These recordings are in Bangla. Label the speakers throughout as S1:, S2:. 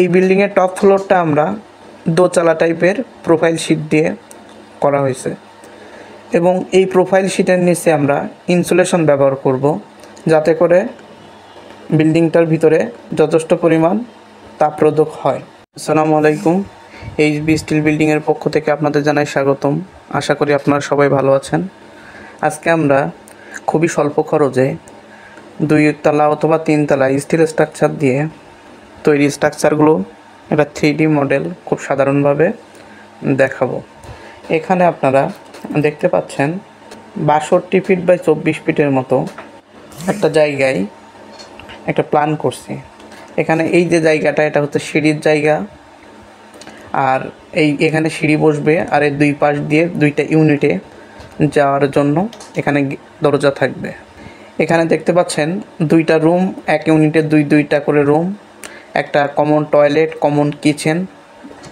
S1: এই বিল্ডিংয়ের টপ ফ্লোরটা আমরা দোতলা টাইপের প্রোফাইল শিট দিয়ে করা হয়েছে এবং এই প্রোফাইল শিটের নিচে আমরা ইনসুলেশন ব্যবহার করব যাতে করে বিল্ডিংটার ভিতরে যথেষ্ট পরিমাণ তাপরোধক হয়। আসসালামু আলাইকুম, এইচবি স্টিল বিল্ডিংয়ের পক্ষ থেকে আপনাদের জানাই স্বাগতম। আশা করি আপনারা সবাই ভালো আছেন। আজকে আমরা খুবই স্বল্প খরচে 2 তলা অথবা 3 তলা স্টিল স্ট্রাকচার দিয়ে তৈরি স্ট্রাকচারগুলো একটা 3D মডেল খুব সাধারণভাবে দেখাবো। এখানে আপনারা দেখতে পাচ্ছেন 62 ফিট বাই 24 ফিটের মতো একটা জায়গায় একটা প্ল্যান করছি। এখানে এই যে জায়গাটা, এটা হচ্ছে সিঁড়ির জায়গা, আর এখানে সিঁড়ি বসবে, আর এর দুই পাশ দিয়ে 2টা ইউনিটে যাওয়ার জন্য এখানে দরজা থাকবে। এখানে দেখতে পাচ্ছেন 2টা রুম, এক ইউনিটে 2টা করে রুম, একটা কমন টয়লেট, কমন কিচেন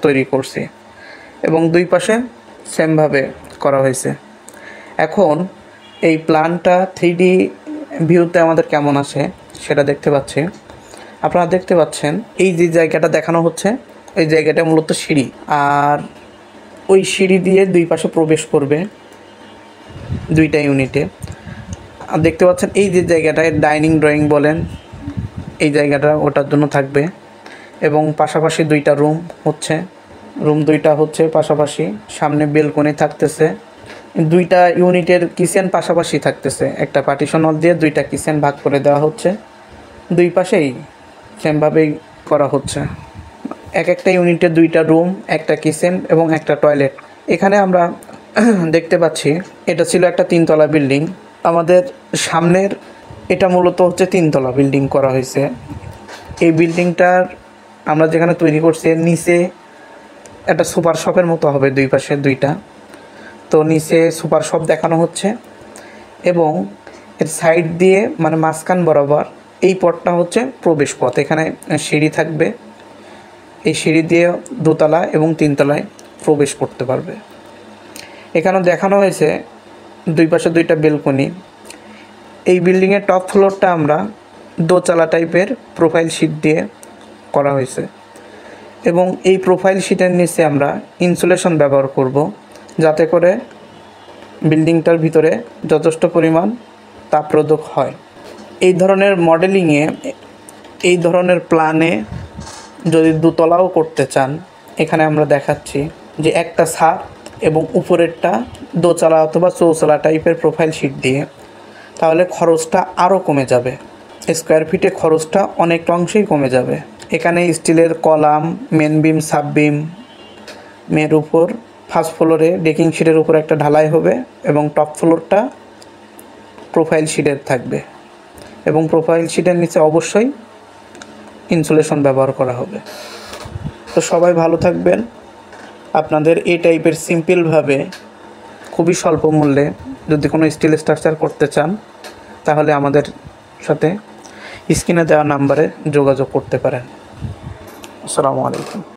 S1: তৈরি করছি এবং দুই পাশে সেমভাবে করা হয়েছে। এখন এই প্ল্যানটা 3D ভিউতে আমাদের কেমন আসে সেটা দেখতে পাচ্ছি। আপনারা দেখতে পাচ্ছেন এই যে জায়গাটা দেখানো হচ্ছে, এই জায়গাটা মূলত সিঁড়ি, আর ওই সিঁড়ি দিয়ে দুই পাশে প্রবেশ করবে 2টা ইউনিটে। আর দেখতে পাচ্ছেন এই যে জায়গাটায় ডাইনিং ড্রয়িং বলেন, এই জায়গাটা ওটার জন্য থাকবে এবং পাশাপাশি 2টা রুম হচ্ছে, রুম 2টা হচ্ছে পাশাপাশি, সামনে বেলকনি থাকতেছে, 2টা ইউনিটের কিচেন পাশাপাশি থাকতেছে। একটা পার্টিশন ওয়াল দিয়ে 2টা কিচেন ভাগ করে দেওয়া হচ্ছে, দুই পাশেই সেমভাবেই করা হচ্ছে। একটা ইউনিটে 2টা রুম, একটা কিচেন এবং একটা টয়লেট। এখানে আমরা দেখতে পাচ্ছি এটা ছিল একটা 3 তলা বিল্ডিং। আমাদের সামনের এটা মূলত হচ্ছে 3 তলা বিল্ডিং করা হয়েছে। এই বিল্ডিংটার আমরা যেখানে তৈরি করছি নিচে একটা সুপার শপের মতো হবে, দুই পাশে 2টা। তো নিচে সুপার শপ দেখানো হচ্ছে এবং এর সাইড দিয়ে মানে মাঝখান বরাবর এই পথটা হচ্ছে প্রবেশ পথ। এখানে সিঁড়ি থাকবে, এই সিঁড়ি দিয়ে 2 তলা এবং 3 তলায় প্রবেশ করতে পারবে। এখানে দেখানো হয়েছে দুই পাশে 2টা বেলকনি। এই বিল্ডিংয়ের টপ ফ্লোরটা আমরা দোতলা টাইপের প্রোফাইল শিট দিয়ে করা হয়েছে এবং এই প্রোফাইল শিটের নিচে আমরা ইনসুলেশন ব্যবহার করব যাতে করে বিল্ডিংটার ভিতরে যথেষ্ট পরিমাণ তাপরোধক হয়। এই ধরনের মডেলিংয়ে, এই ধরনের প্ল্যানে যদি 2 তলাও করতে চান, এখানে আমরা দেখাচ্ছি যে একটা ছাদ এবং উপরেরটা 2 তলা অথবা 4 তলা টাইপের প্রোফাইল শিট দিয়ে, তাহলে খরচটা আরও কমে যাবে। স্কোয়ার ফিটে খরচটা অনেকটা অংশেই কমে যাবে। এখানে স্টিলের কলাম, মেন বিম, সাব বিম, মের উপর ফার্স্ট ফ্লোরে ডেকিং শিটের উপর একটা ঢালাই হবে এবং টপ ফ্লোরটা প্রোফাইল শিটের থাকবে এবং প্রোফাইল শিটের নিচে অবশ্যই ইনসুলেশন ব্যবহার করা হবে। তো সবাই ভালো থাকবেন। আপনাদের এই টাইপের সিম্পলভাবে খুবই স্বল্প মূল্যে যদি কোনো স্টিল স্ট্রাকচার করতে চান, তাহলে আমাদের সাথে স্ক্রিনে দেওয়া নাম্বারে যোগাযোগ করতে পারেন। আসসালামু আলাইকুম।